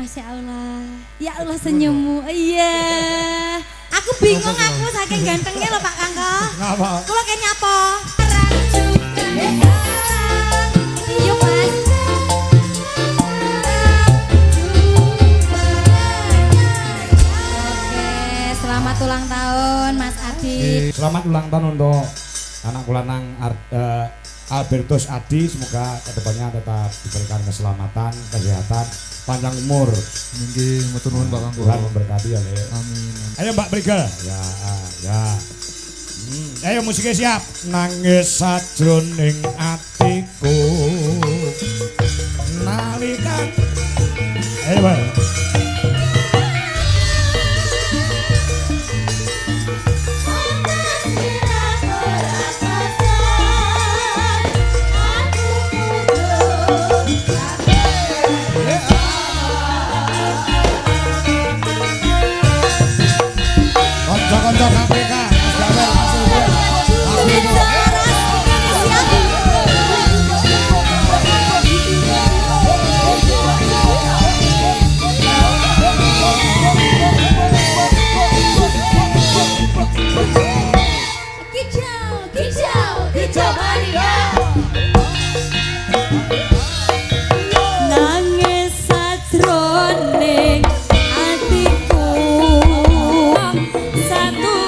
Masya Allah, ya Allah senyummu, iya. Aku bingung aku saking gantengnya loh Pak Kangko. Ngapa? Kulo kayaknya apa? Yuk Mas. Oke, selamat ulang tahun Mas Adi. Selamat ulang tahun untuk anak lanang Albertus Adi, semoga kedepannya tetap diberikan keselamatan, kesehatan, panjang umur. Nggih, matur nuwun Pak Kangko. Tuhan memberkati ya, Le. Amin. Ayo Mbak Brigel. Ya, ya. Ayo musiknya siap. Nangis sajroning atiku. Nalikan. Ayo Mbak. Konco-konco KPK, Mas Gawel, Mas Ulil, Mas Bimo. Kicau Maria. Nangis sajroning atiku. Satu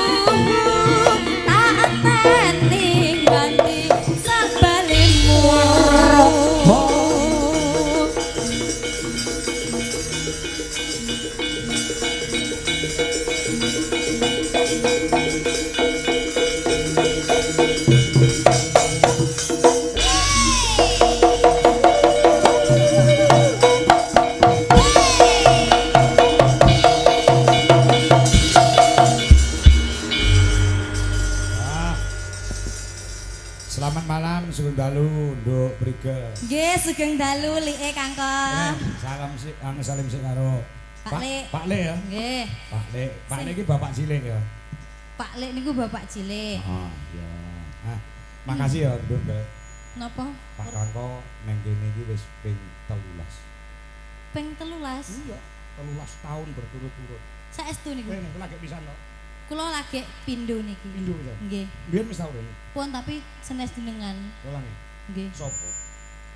tak enteni ganti sabalinmu. Selamat malam, sugeng dalu untuk Brigel. Nggih, sugeng dalu like Kangko. Salam sih, salim sih karo Pak Le. Pak Le ya. Nggih, Pak Le iki bapak cilik ya. Pak Le niku bapak cilik. Oh, iya. Ah, makasih ya, Nduk. Napa? Pak Kangko neng kene iki wis ping 13. Ping 13. Iya, 13 tahun berturut-turut. Saestu niku. Kowe nek lagi pisan kok. Kula lagi pindho niki. Pindho ya. Nggih. Biyen wis tau rene. Pun tapi senes jenengan. Ulangi. Nggih. Sopo?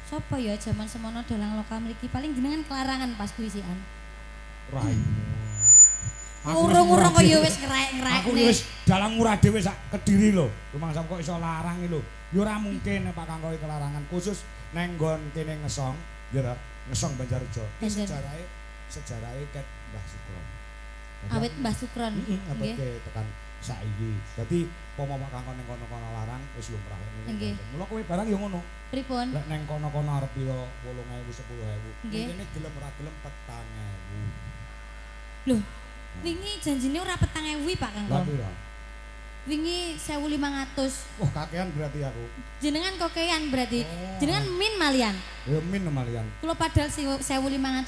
Sopo ya jaman semono dalang lokal mriki paling jenengan kelarangan pas kuisian. Raimu. Urung-urung kok ya wis ngerek-ngerek. Aku wis dalang murah dhewe sak Kediri lho. Rumangsa kok iso larang iki lho. Ya ora mungkin nek Pak Kangko iki kelarangan khusus neng nggon kene ngesong, ya ngesong Banjarjo. Iki sejarahe ket Mbah Sukron. Awit Mbah Sukron. Nggih. Tekan saiki. Dadi pomo Pak Kangko ning kono-kono larang wis lumrah ngene. Nggih. Mula kowe barang ya ngono. Pripun? Lek neng kono-kono arep pira 8.000 10.000. Nggih. Kene gelem ora gelem 4.000. Loh, wingi janjine ora 4.000 Pak Kangko. Lah pira? Wingi 1.500. Wah, kakean berarti aku. Jenengan kokean berarti. Oh. Jenengan min malian. Ya min malian. Kula padahal 1.500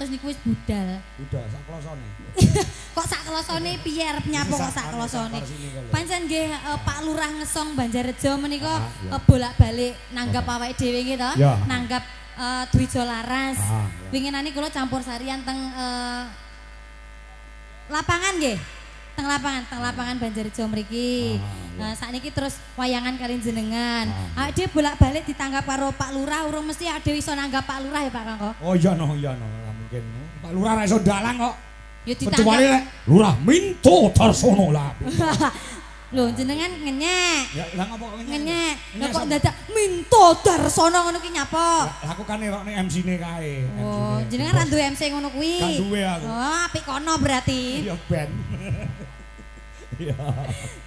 niku wis budal. Udah sak klosone. Kok sak kelosone piye arep nyapo kok sak kelosone. Pancen nggih Pak Lurah Ngesong Banjarjo menika bolak-balik nanggap awake dhewe nggih to. Ya. Nanggap Dwijo Laras. Ya. Winginane kula campur sarian teng lapangan nggih. Teng lapangan Banjarjo mriki. Nah, sakniki terus wayangan kalian jenengan. Awake dhewe bolak-balik ditanggap karo Pak Lurah, urung mesti awake dhewe iso nanggap Pak Lurah ya Pak Kangko. Oh iya no, ora mungkin. Pak Lurah ra iso dalang kok. Ya Kecuali ditanggap. lek Lurah Minto Darsono lah. Lho jenengan ngenyek. Ya lah ngopo kok Ngenyek. Lah kok dadak Minto Darsono ngono ki nyapa? Lah aku kan nerokne MC-ne kae. Oh, jenengan ra duwe MC ngono kuwi. Kan duwe aku. Oh, apik kono berarti. Iya ben. Iya.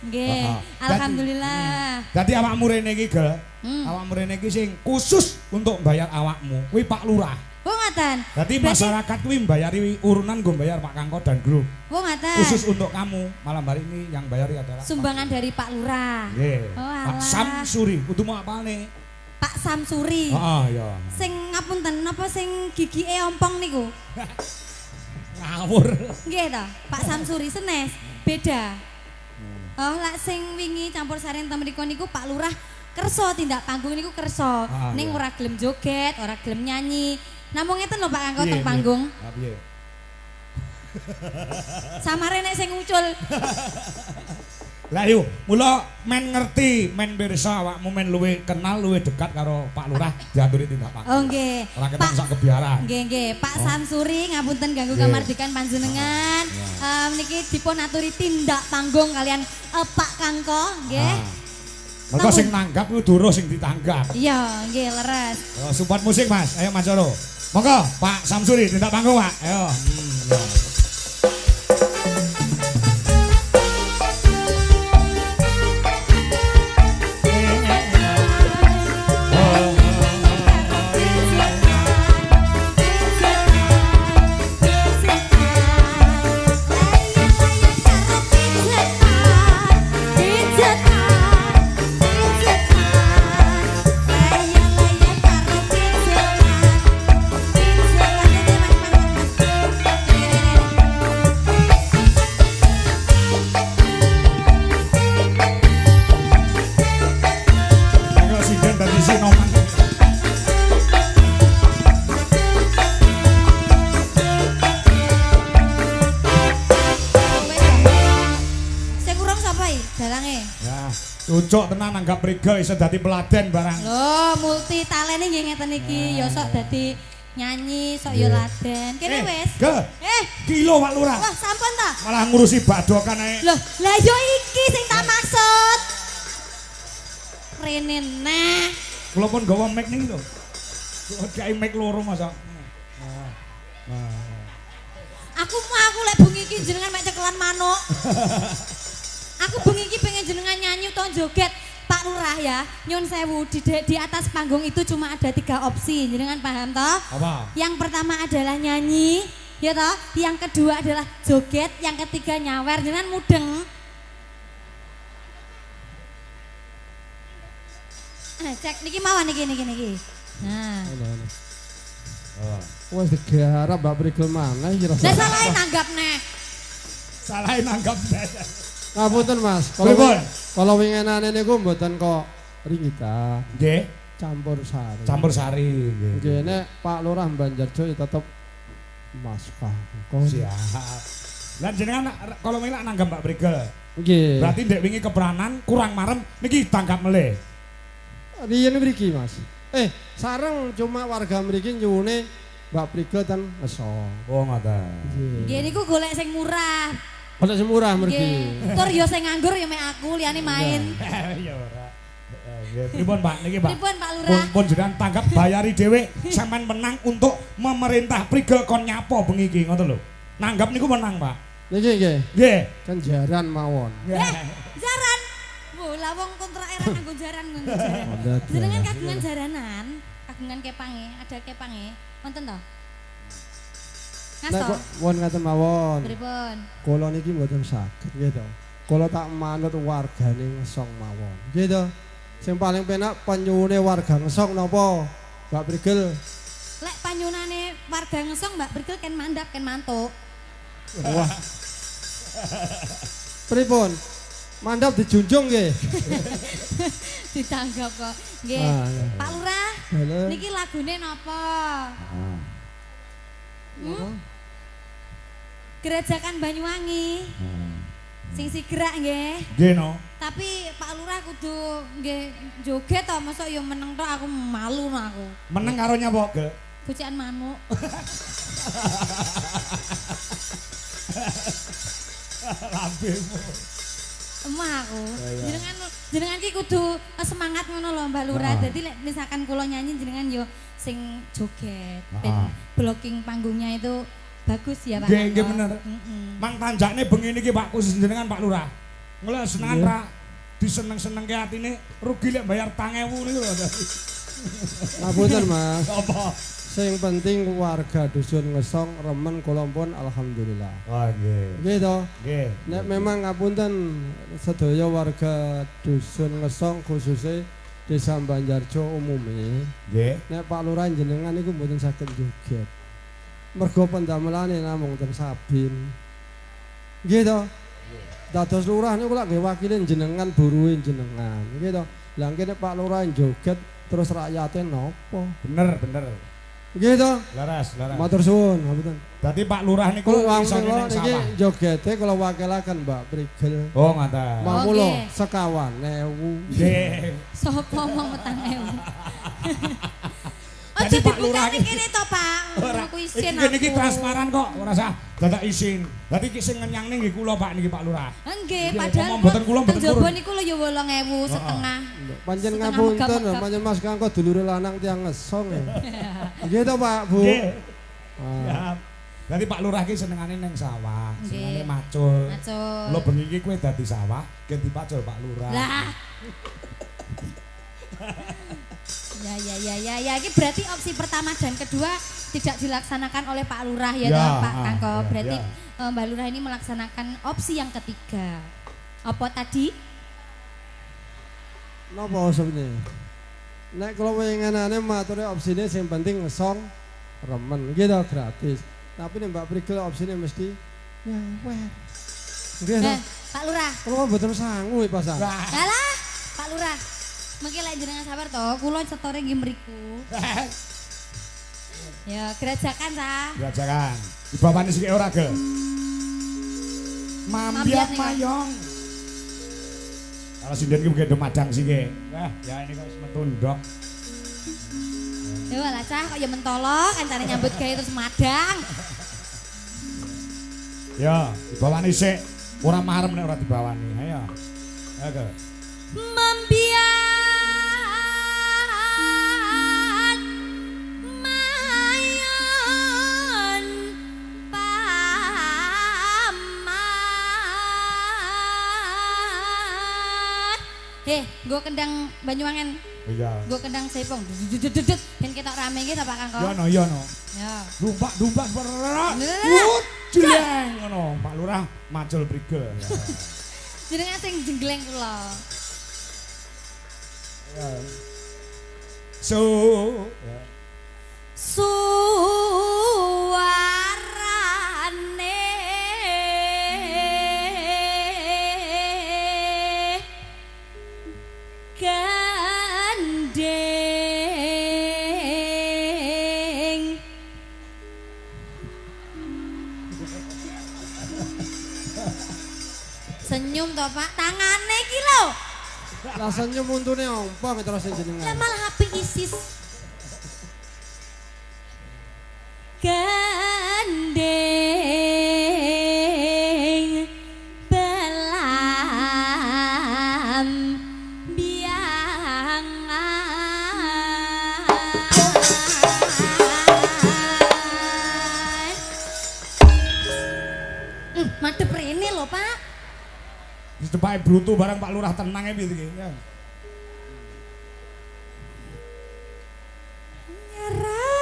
Nggih, alhamdulillah. Dadi awakmu rene iki, Gel. Hmm. Awakmu rene iki sing khusus untuk bayar awakmu. Kuwi Pak Lurah. Oh, ngaten. Dadi masyarakat kuwi mbayari urunan nggo bayar Pak Kangko dan grup. Oh, ngaten. Khusus untuk kamu. Malam hari ini yang bayari adalah Sumbangan dari Pak Lurah. Nggih. Oh, Pak alah. Samsuri, kudu mau apane? Pak Samsuri. Heeh, ya. Sing ngapunten napa sing gigike ompong niku? Ngawur. Nggih to, Pak Samsuri senes. Beda. Oh, lak sing wingi campur sari enten mriku niku Pak Lurah kersa tindak panggung niku kersa. Ning iya. ora gelem joget, ora gelem nyanyi. Namung ngeten lho Pak Kangko Piye, teng piye? panggung. Ah, piye? Samare nek sing ngucul. Lah yo, mula men ngerti, men pirsa awakmu men luwih kenal, luwih dekat karo Pak Lurah diaturi tindak panggung. Oh nggih. Ora ketang sak kebiaran. Nggih, Pak Samsuri ngapunten ganggu Nggih. kamardikan panjenengan. Niki dipun aturi tindak panggung kalian Pak Kangko, nggih. Mergo sing nanggap kuwi duruh sing ditanggap. Iya, nggih leres. Oh, support musik Mas, ayo Mas Coro. Monggo Pak Samsuri tindak panggung Pak. Ayo. Ya. Cocok tenan nanggap priga iso dadi peladen barang. Loh, multi talene nggih ngeten iki, ya sok dadi nyanyi, sok ya laden. Kene wis. Kilo Pak Lurah. Wah, sampun ta? Malah ngurusi badokan ae. Loh, lah yo iki sing tak maksud. Rene nah. Kula pun gawa mic niki lho. Kayak mic loro masa. Aku lek bengi iki jenengan mek cekelan manuk. Aku bengi iki pengen jenengan nyanyi utawa joget. Pak Lurah ya, nyun sewu di atas panggung itu cuma ada 3 opsi. Jenengan paham toh? Apa? Yang pertama adalah nyanyi, ya toh? Yang kedua adalah joget, yang ketiga nyawer. Jenengan mudeng. Cek niki mawon niki. Nah. Wes digarap Mbak Prigel maneh iki rasa. Lah salahe nanggap neh. Salahe nanggap neh. Ngapunten Mas, kalau winginane niku mboten kok ringita. Nggih, campur sari. Campur sari nggih. Nggih nek Pak Lurah Banjarjo ya tetep Mas Kangko. Siap. Lan jenengan kalau milih nanggap Mbak Prigel. Nggih. Berarti ndek wingi keperanan kurang marem niki tanggap melih. Riyen mriki Mas. Sareng cuma warga mriki nyuwune Mbak Prigel ten ngesong. Oh ngoten. Nggih niku golek sing murah. Golek sing murah mriki. Nggih. Tur yo sing nganggur yo mek aku liyane main. Ya ora. Nggih, pripun Pak niki Pak? Pripun Pak Lurah? Pun jenengan tanggap bayari dhewe sampean menang untuk memerintah Prigel kon nyapa bengi iki ngoten lho. Nanggap niku menang Pak. Niki nggih. Nggih. Kan jaran mawon. Jaran. Lah wong kontrak era nganggo jaran. Jenengan kagungan jaranan, kagungan kepange, ada kepange. Wonten to? Nek won ngaten mawon. Pripun? Kula niki mboten saged nggih to. Kula tak manut wargane ngesong mawon. Nggih to. Sing paling penak penyuwune warga ngesong napa? Mbak Prigel. Lek panyunane warga ngesong Mbak Prigel ken mandap ken mantuk. Wah. Pripun? Mandap dijunjung nggih. Ditanggap kok. Nggih. Pak Lurah. Niki lagune napa? Gerajakan Banyuwangi. Sing sigrak nggih. Nggih no. Tapi Pak Lurah kudu nggih joget to, mosok yo meneng tok aku malu no aku. Meneng karo nyapa, Gel? Gocekan manuk. Lambemu. Emah aku. Jenengan ki kudu semangat ngono lho Mbak Lurah. Dadi lek misalkan kula nyanyi jenengan yo sing joget. Ben blocking panggungnya itu bagus ya Pak. Nggih bener. Mang tanjakne bengi niki Pak khusus jenengan Pak Lurah. Ngono senengan ra diseneng-senengke atine rugi lek bayar 5.000 niku lho. Ngapunten Mas. Apa? Sing penting warga dusun ngesong remen kula pun alhamdulillah. Wah nggih. Nggih to? Nggih. Nek memang ngapunten sedaya warga dusun ngesong khususnya Desa Banjarjo umume. Nggih. Nek Pak Lurah jenengan niku mboten saged joget. Mergo pendamelane namung ten Sabin. Nggih to? Dados lurah niku lak nggih wakile jenengan buruhe jenengan. Nggih to? Lah kene Pak Lurah joget terus rakyate napa? Bener. Nggih to. Leres. Matur suwun, ngapunten. Dadi Pak Lurah niku Kula iso wangsul ning niki sawah. jogete kula wakilaken Mbak Prigel. Oh, ngoten. Mangkulo nggih. sekawan ewu. Nggih. Sapa mau metang ewu. Jadi Aja Pak Lurah dibukani kene to, Pak. Ora. Aku isin Iki niki aku. transparan kok, ora usah dadak isin. Dadi iki sing ngenyang nggih kula Pak niki Pak Lurah. Nggih, Nggih, padahal ngomong mboten kula mboten Njaba purun. niku lho ya 8.000 setengah. Pancen Setengah ngapunten, megap-megap. pancen Mas Kangko dulure lanang tiyang ngesong. Nggih to, Pak, Bu. Nggih. Ah. Ya. Dadi Pak Lurah ki senengane ning sawah, Nggih. senengane macul. Macul. Lo bengi iki kowe dadi sawah, ganti pacul Pak Lurah. Lah. Ya, ini berarti opsi pertama dan kedua tidak dilaksanakan oleh Pak Lurah ya, Ya, toh, Pak Kangko. ya, Berarti ya. Mbak Lurah ini melaksanakan opsi yang ketiga. Apa tadi? Napa opsine? Nek kula pengenane mature opsine sing penting ngesong remen gitu gratis. Tapi nek Mbak Prigel opsine mesti nyawer. Nggih to. Pak Lurah. Kula mboten sangu pasan. Alah, Pak Lurah. Mungkin lek jenengan sabar toh, kula setore nggih mriku. Ya, gerajakan ta. Gerajakan. Dibawani sik ora, Gel. Mambiat Mambiat nih, mayong. Kalau sinden ki mungkin madang sih Wah, ya ini kok wis metu ndok. Ya lah cah kok ya mentolok kancane nyambut gawe terus madang. Ya, dibawani sik. Ora marem nek ora dibawani. Ayo. Ayo, Gel. Mambiat mayon paman. Nggo kendang Banyuwangen, Iya. nggo kendang Sepong. Dudut ben ketok rame iki to Pak Kangko. Yo no. Ya. Dumpak berat. Lha. Jleng ngono. Pak Lurah macul Prigel. Ya. Jenengan sing jenggleng kula. Ya. So, ya. Suarane gandeng senyum toh Pak, tangane iki lho. Lah senyum untune ompong terus Lah jenengan. malah HP ISIS. Gandeng belam biangan. Madep rene lho, Pak. Wis tepake brutu barang Pak Lurah tenang e piye iki. Ya.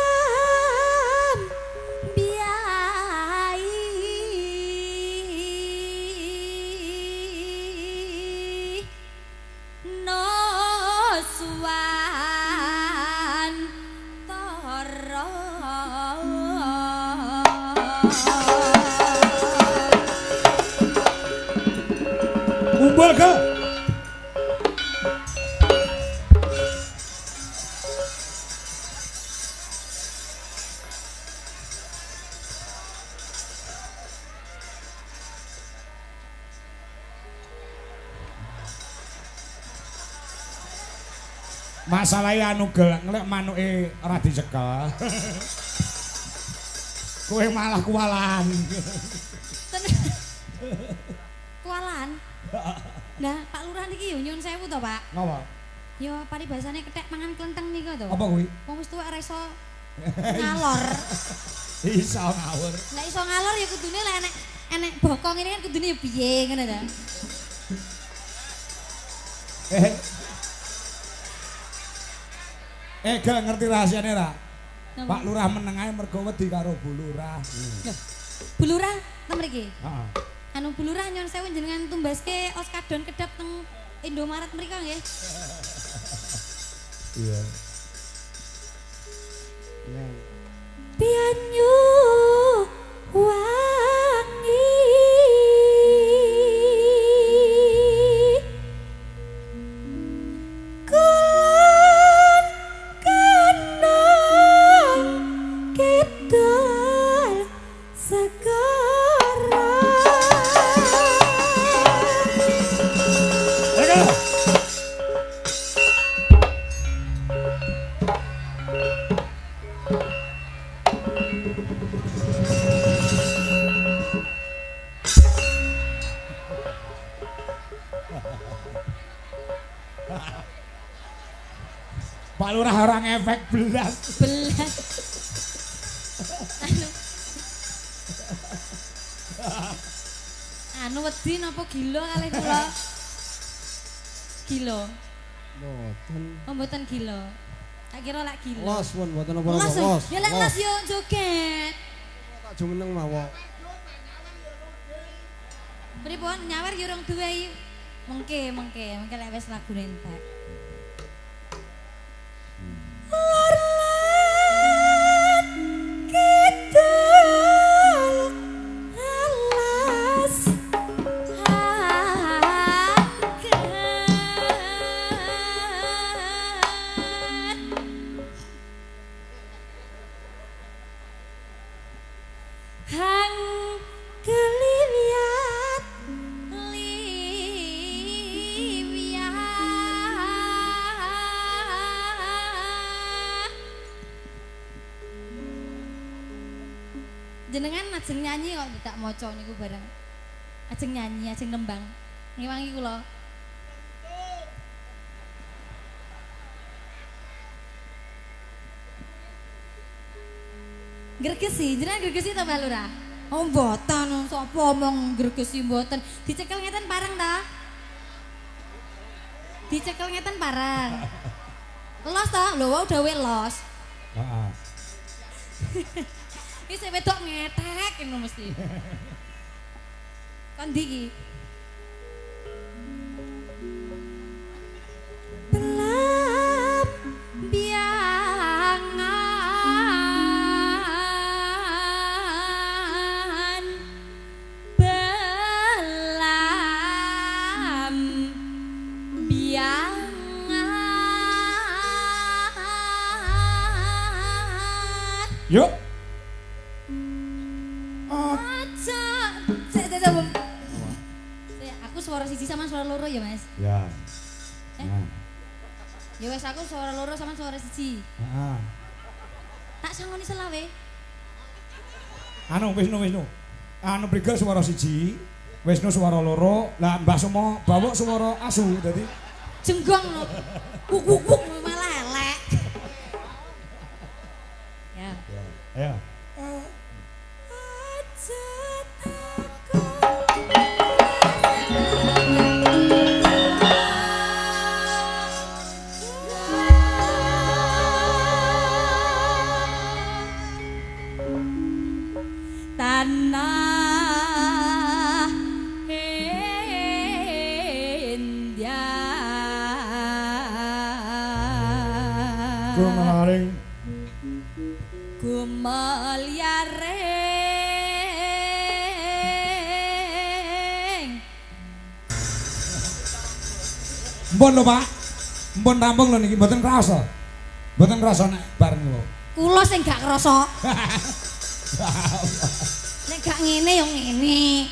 Nyeram biai noswan toro Kumpul ke. Masalahnya anu Gel, ngelek manuke ora dicekel. Kowe malah kualan. kualan. Nah, Pak Lurah niki yo nyun sewu to, Pak. Ngapa? Yo paribasane kethek mangan klenteng niku to. Apa kuwi? Wong wis tuwek ora iso ngalor. Iso ngawur. Lah iso ngalor ya kudune lek enek bokong ini kan kudune ya piye ngono ta. Gak ngerti rahasiane ra? Napa? Pak Lurah meneng ae mergo wedi karo Bu Lurah. Bu Lurah teng mriki. Heeh. Anu Bu Lurah nyun sewu jenengan tumbaske oskadon kedap teng Indomaret mriko nggih. Iya. Pianyu wangi kulon kenang Pak Lurah orang efek belas. Belas. Anu wedi napa gila kalih kula? Gila. Mboten. Oh mboten gila. Tak kira lak gila. Los pun mboten apa-apa. Los. Los. Ya lek los yo joget. Tak jumeneng mawon. Pripun nyawer ki urung duwe iki. Mengke lek wis lagune entek. Lorlan kidul alas hang keliliat jenengan ajeng nyanyi kok tak maca niku bareng. Ajeng nyanyi, ajeng nembang. Ngewangi kula. Gregesi, jenengan gregesi ta Mbak Lurah? Oh mboten, sapa omong gregesi mboten. Dicekel ngeten pareng ta? Dicekel ngeten pareng. Los ta? Lho udah los. Heeh. Iki sing wedok ngetek ngono mesti. Kon ndi iki? Belap biangan belam biangan. Yuk. Aku suara siji sama suara loro ya Mas? Ya. Nah. Ya wes aku suara loro sama suara siji. Heeh. Tak sangoni selawe. Anu Wisnu. Anu Priga suara siji, Wisnu suara loro, lah Mbah Sumo bawok suara asu dadi Jenggong no. Wuk malah elek. Ya. Ayo. Tanah India Gumelyaring Mpun lho Pak. Mpun rampung lho niki mboten krasa. Mboten krasa nek bareng lho. kula sing gak krasa. Nek gak ngene yo ngene.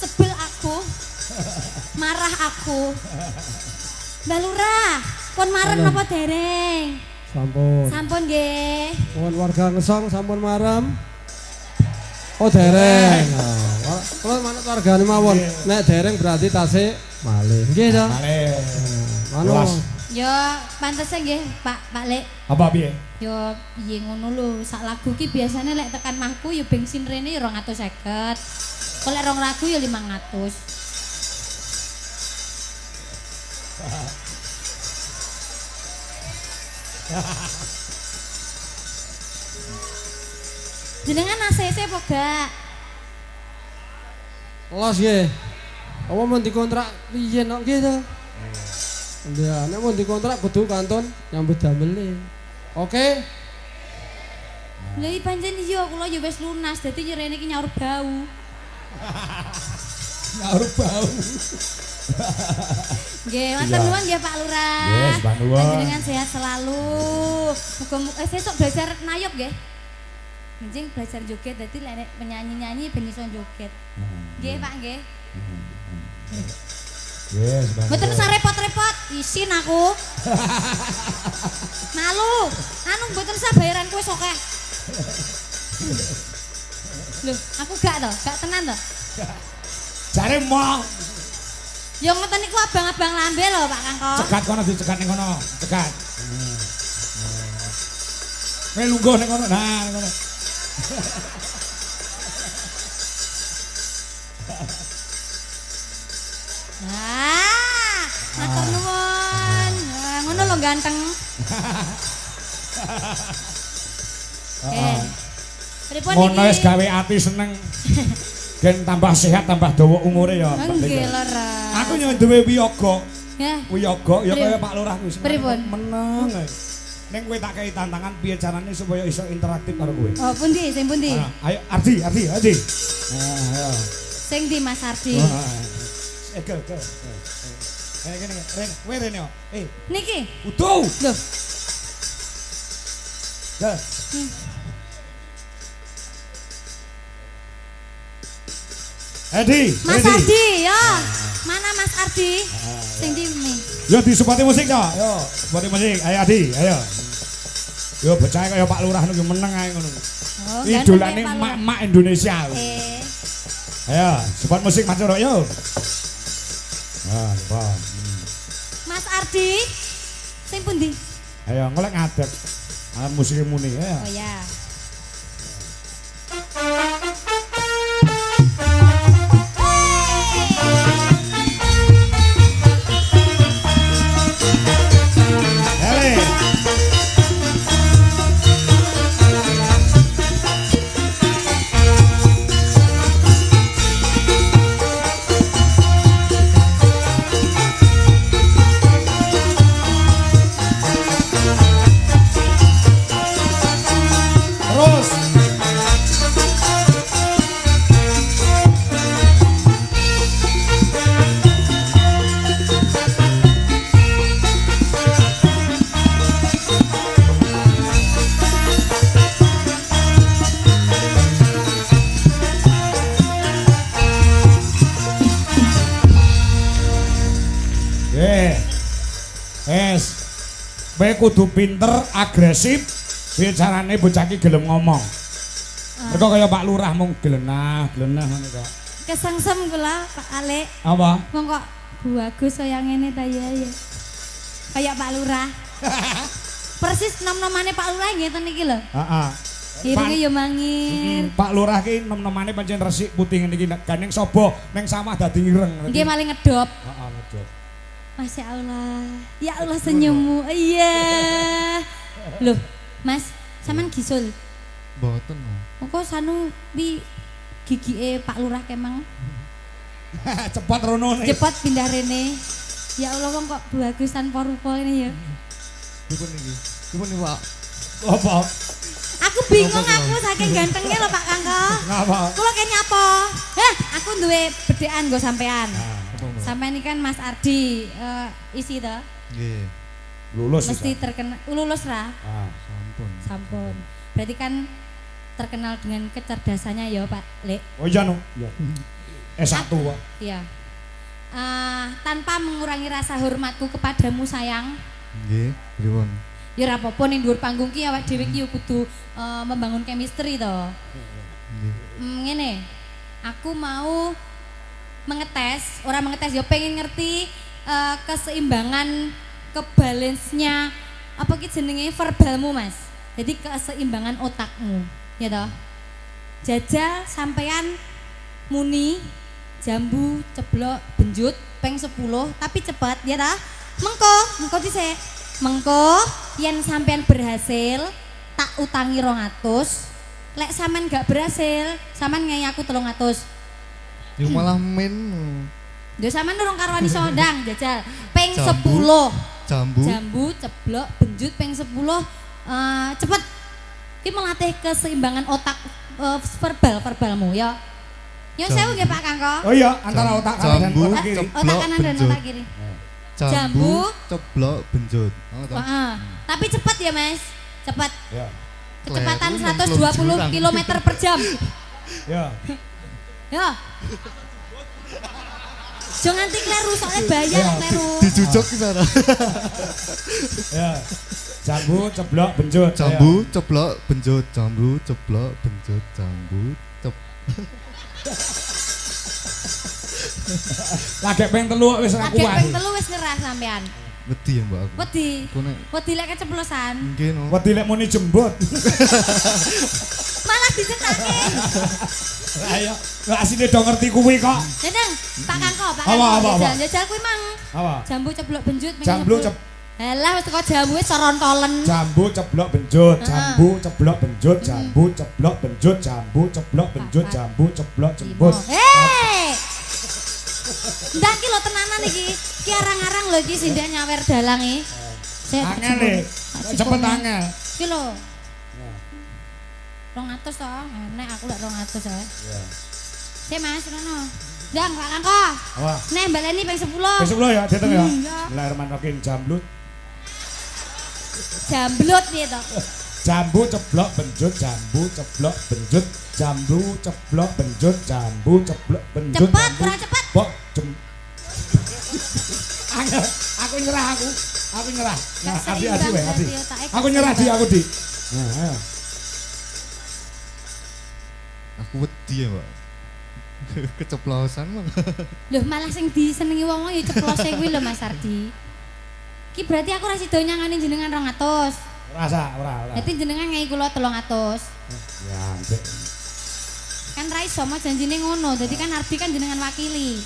Sebel aku. Marah aku. Mbak Lurah, pun marem napa dereng? Sampun. Sampun nggih. Mohon warga Ngesong sampun marem. Oh dereng. Kalau manut wargane mawon. Nek dereng berarti tasik malih. Nggih to? Malih. Anu. Yo pantese nggih Pak Lek. Apa piye? Yo piye ngono lho, sak lagu ki biasane lek tekan mahku yo bensin rene yo 250. Kok lek rong lagu yo 500. Jenengan ACC apa gak? Los nggih. Apa mun dikontrak riyen kok nggih to? Ya, nek mun dikontrak kudu kanton nyambut damel. Oke. Lha iki pancen iya kula yo wis lunas dadi rene iki nyaur bau. Nyaur bau. Nggih, wonten nuwun nggih Pak Lurah. Yes, Pak nuwun. Panjenengan sehat selalu. Muga sesuk belajar nayup nggih. Njing belajar joget dadi lek penyanyi-nyanyi ben iso joget. Nggih, Pak nggih. Yes, Pak. Mboten usah repot-repot, isin aku. Malu. Anu mboten usah bayaran kowe sok akeh. Loh, aku gak to, gak tenan to. Jare mau. Ya ngoten niku abang-abang lambe lho Pak Kangko. Cegat kono dicegat ning kono. Cegat. Kowe lungguh ning kono. Nah, ning kono. Nah, matur nuwun. Nah, ngono lho ganteng. Oke. Pripun iki? Ngono wis gawe ati seneng. Gen tambah sehat, tambah dawa umure ya. Nggih lho, Ra. Aku yo duwe wiyaga. Ya. Wiyaga ya kaya Pak Lurah kuwi. Pripun? Meneng ae. Ning kowe tak kei tantangan piye carane supaya iso interaktif karo kowe. Oh, pundi? Sing pundi? Ayo Ardi. Ayo. Sing di Mas Ardi. Go. Kene. Kowe rene yo. Niki. Utuh. Lho, Go. Mas Ardi, yo. Mana Mas Ardi? Sing di mi. Yo disupati musik yo. Yo, supati musik. Ayo Ardi, ayo. Yo becah kaya Pak Lurah niku meneng ae ngono. Oh, Idolane ganteng ya, Pak Lurah. mak-mak Indonesia. Ayo, support musik Mas Coro yo. Pak. Mas Ardi. Sing pundi? Ayo golek ngadeg. Alat musik muni ayo. Oh ya. Hele. Terus. Kowe kudu pinter, agresif, piye carane bocah iki gelem ngomong. Mergo kaya Pak Lurah mung glenah ngono kok. Kesengsem kula Pak Ale. Apa? Wong kok bagus kaya ngene ta ya ya. Kayak Pak Lurah. Persis nom-nomane Pak Lurah ngeten iki lho. Heeh. Irunge ya mangir. Pak Lurah ki nom-nomane pancen resik putih ngene iki gandeng sapa ning samah dadi ireng. Nggih maling ngedop. Heeh, ngedop. Masya Allah. Ya Allah senyummu. Iya. Loh, Mas, sampean gisul. Mboten. Kok sanu pi gigike Pak Lurah kemang Cepat rono nih. cepat pindah rene. Ya Allah wong kok bagusan porupo ini ya. Dipun iki. Dipun iki, Pak. Apa? Aku bingung aku saking gantengnya lho Pak Kangko. Ngapa? Kulo kene apa? Aku duwe bedhekan nggo sampean. Sampean ini kan Mas Ardi isi to. Nggih. Lulus. Mesti terkenal lulus ra? Sampun. Sampun. Berarti kan terkenal dengan kecerdasannya ya Pak Lek. Oh iya no. Iya. S1 Pak. Iya. Tanpa mengurangi rasa hormatku kepadamu sayang. Nggih, pripun? Ya ora apa-apa ning dhuwur panggung ki awak dhewe ki kudu membangun chemistry to. Nggih. Ngene. Aku mau mengetes, orang mengetes ya pengen ngerti keseimbangan kebalensnya apa ki jenenge verbalmu Mas. Jadi keseimbangan otakmu, ya toh. Jajal sampean muni jambu ceblok benjut peng 10 tapi cepet ya toh. Mengko dhisik. Mengko yen sampean berhasil tak utangi 200. Lek sampean gak berhasil, sampean ngeyi aku 300. Yo malah men. Yo sampean urung karo wani sondang jajal. Peng Jambu. 10. Jambu. Jambu ceblok benjut peng 10. Cepet. Ki melatih keseimbangan otak verbalmu ya. Yo sewu nggih Pak Kangko. Oh iya, antara otak kanan dan Jambu, otak kiri. Otak kanan dan benjut. otak kiri. Jambu, ceblok, benjut. Oh, toh. Tapi cepet ya Mas. Cepet. Ya. Kecepatan Kleru, 120 km per jam. Ya. Ya. Jo nganti kleru soalnya bahaya Ya, nek kleru. Dijujuk ki sana. Ya. Jambu, ceblok, benjut. Jambu, ceblok, benjut. Jambu, ceblok, benjut. Jambu, Lagi pengen telu wis ora Lagi kuat. ping 3 wis nyerah sampean. Wedi ya Mbak aku. Wedi. Aku nek Wedi lek keceplosan. nggih no. Wedi lek muni jembut. Malah dicetake. Ayo, lek asine do ngerti kuwi kok. Dedeng, Pak Kangko, Pak Apa, Kangko. apa? Jajal kuwi mang. Apa? Jambu ceblok benjut pengen Jambu nyebul. Halah wis teko jambu wis sorontolen. Jambu ceblok benjut, jambu ceblok benjut, jambu ceblok benjut, jambu ceblok benjut, jambu ceblok jembut. Hei. Ndak ki lho tenanan iki. Ki arang-arang lho iki sindak nyawer dalang iki. Angel e. Cepet angel. Ki lho. 200 to, nek aku lek 200 ya. Iya. Sik Mas, rono. Ndang Pak Kangko. Apa? Nek baleni ping 10. Besok lo ya, dateng ya. Iya. Bismillahirrahmanirrahim jamblut. Jamblut piye to? Jambu ceblok benjut, jambu ceblok benjut, jambu ceblok benjut, jambu ceblok benjut. Cepet, jambu- kurang cepet. Kok Angel, aku nyerah aku. Aku nyerah. Nah, Gak Adi seimbang weh, Adi. berarti otaknya, Aku gak nyerah di seimbang. aku di. Nah, ayo. Aku wedi ya Mbak. Keceplosan Bang. Loh malah sing disenengi wong ya ceplose kuwi lho Mas Ardi. Ki berarti aku ra sida nyangani jenengan 200. Rasa ora. Dadi jenengan ngai kula 300. Ya, ambek. Kan ra iso mah janjine ngono. Dadi kan Ardi kan jenengan wakili.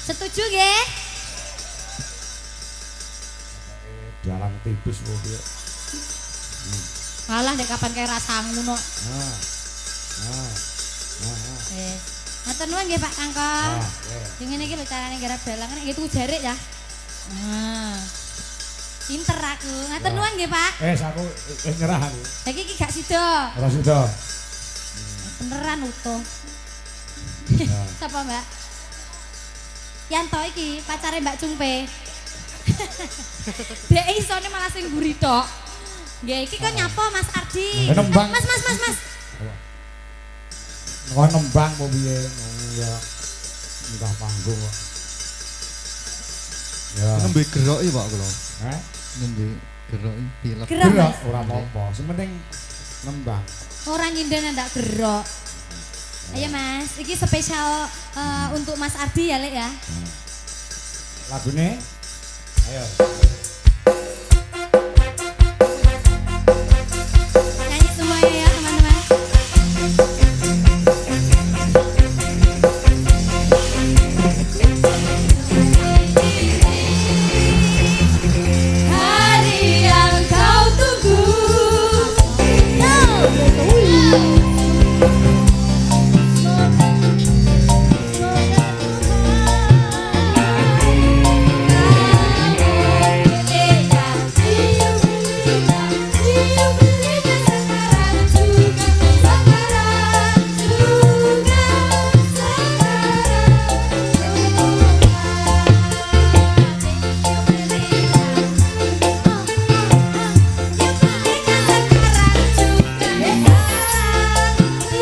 Setuju nggih? Dalang tipis kok piye. Alah nek kapan kae rasangu no. Nah. Nah. Nah. Ngatur nuwun nggih Pak Kangko. Nah, Sing ngene iki lho carane garap dalang nek gitu jarik ya. Nah. Pinter aku. Ngatur nuwun nggih Pak. aku nyerah aku. Lagi iki gak sida. Ora sida. Beneran utuh. Nah. Sapa Mbak? Yanto iki pacare Mbak Cungpe. Dek isone malah sing mburi tok. Nggih iki kok nyapa Mas Ardi. Nembang. Mas. Kok nembang apa piye? Ya. Entah panggung kok. Ya. Nembe gerok ya Pak kula. Heh? Nembe gerok pilek. Gerok, Gerak Mas. ora apa-apa, sing penting nembang. Ora nyinden ndak gerok. Ayo Mas, iki spesial untuk Mas Ardi ya Lek ya. Lagune ayo. Nyanyi semuanya ya teman-teman. Hari yang kau tunggu.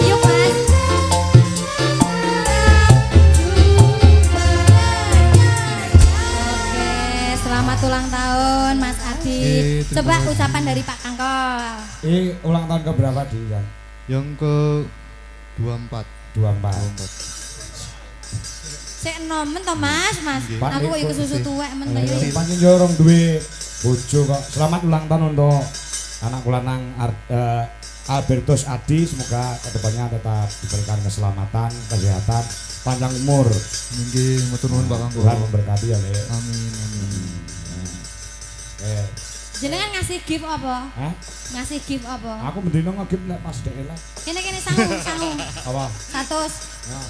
Yuk Mas. Oke, selamat ulang tahun Mas Ardi. Terima Coba kasih. ucapan dari Pak Kangko. Ulang tahun ke berapa di kan? Yang ke 24. 24. Sik enom men to Mas, Mas. Nggih. Aku kok Pak, kesusu tuwek men to Ayo, ya. pancen yo orang duwe bojo kok. Selamat ulang tahun untuk anak lanang Albertus Adi, semoga kedepannya tetap diberikan keselamatan, kesehatan, panjang umur. Nggih, matur nuwun Pak Kangko. Tuhan memberkati ya, Le. Amin amin. Jenengan ngasih gift apa? Hah? Ngasih gift apa? Aku mendino ngegip nek pas dhek lah. Kene sangu. Apa? 100. Ya.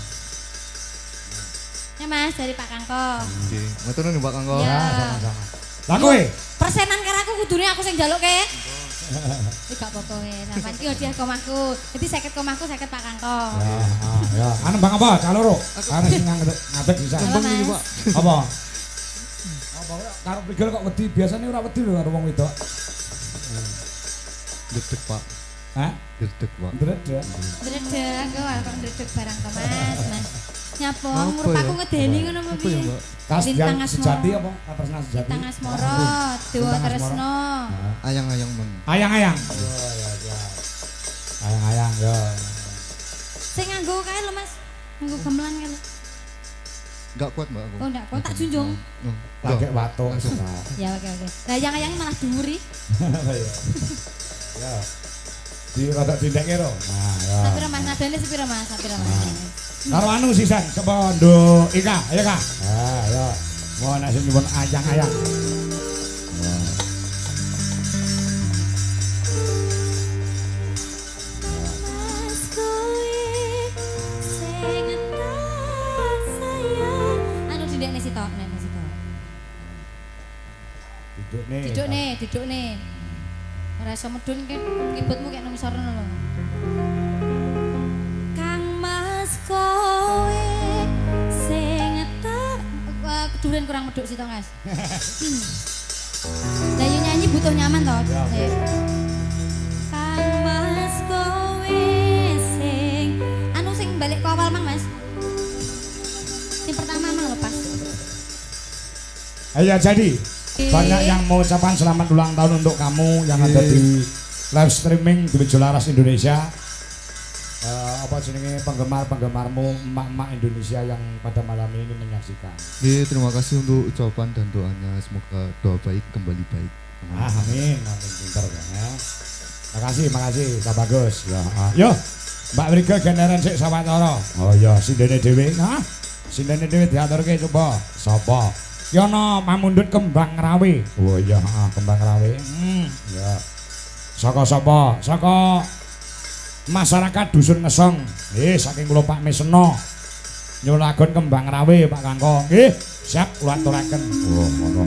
Ya Mas dari Pak Kangko. Nggih, matur nuwun Pak Kangko. Ya. Ya, sama-sama. Lah kowe? Persenan karo aku kudune aku sing njalukke. Iki gak apa-apa wis. Sampeyan iki hadiah komahku. Dadi 50 komahku 50 Pak Kangko. Ya, ya. Anu bang apa? Caloro. Ana sing ngadeg bisa. Halo, Mas. Iki, Pak. Apa? Apa ora karo prigel kok wedi, biasane ora wedi lho karo wong wedok. Dedek Pak. Hah? Dedek Pak. Ndredeg. Ndredeg kok ndredeg barang to Mas, Mas. Nyapa Apa ngurup ya? aku ngedeni ngono apa Apa ya, piye? Mbak? Kasdian Bintang Asmoro. sejati apa? Kapersna sejati. Bintang Asmoro, Dewa Bintang Asmoro. Tresno. Ayang-ayang men. Ayang-ayang. Oh, ya, ya. Ayang-ayang ya. Sing nganggo kae lho Mas. Nganggo gamelan kae lho. Enggak kuat Mbak aku. Oh enggak, kok tak junjung. Pakai watuk suka. Ya oke. Lah yang malah dhuwuri. Ya. Di rada dindeke ro. Nah, ya. Sapira Mas nadane sepira Mas? Sapira Mas. Karo anu sisan sapa nduk Ika, ya Kak. Ah, ya. Mau nek sing nyuwun ayang-ayang. Mas kowe sing tak sayang. Anu dindekne sitok, nek sitok. Duduk nih. Ora iso medun ki kibutmu kayak nang isor ngono lho. Kang Mas kowe sing tak keduren kurang meduk sitok, Mas. Lah yo nyanyi butuh nyaman toh. Ya. Kang Mas kowe sing anu sing balik ke awal Mang Mas. Sing pertama Mang lepas. Ayo jadi banyak yang mau ucapan selamat ulang tahun untuk kamu yang ada di live streaming di Jolaras Indonesia. Apa jenenge penggemar-penggemarmu emak-emak Indonesia yang pada malam ini menyaksikan. Terima kasih untuk ucapan dan doanya. Semoga doa baik kembali baik. Amin, amin pinter ya. Makasih, Kak Bagus. Ya, yo, Mbak Rika generan sik sawetara. Oh iya, sindene dhewe. Nah, sindene dhewe diaturke coba. Sapa? Yono Mamundut Kembang Rawe. Oh iya, Kembang Rawe. Ya. Saka sapa? Saka masyarakat Dusun Ngesong. Saking kula Pak Mesena. Nyuwun lagon Kembang Rawe Pak Kangko. Nggih, siap kula aturaken. Oh, ngono.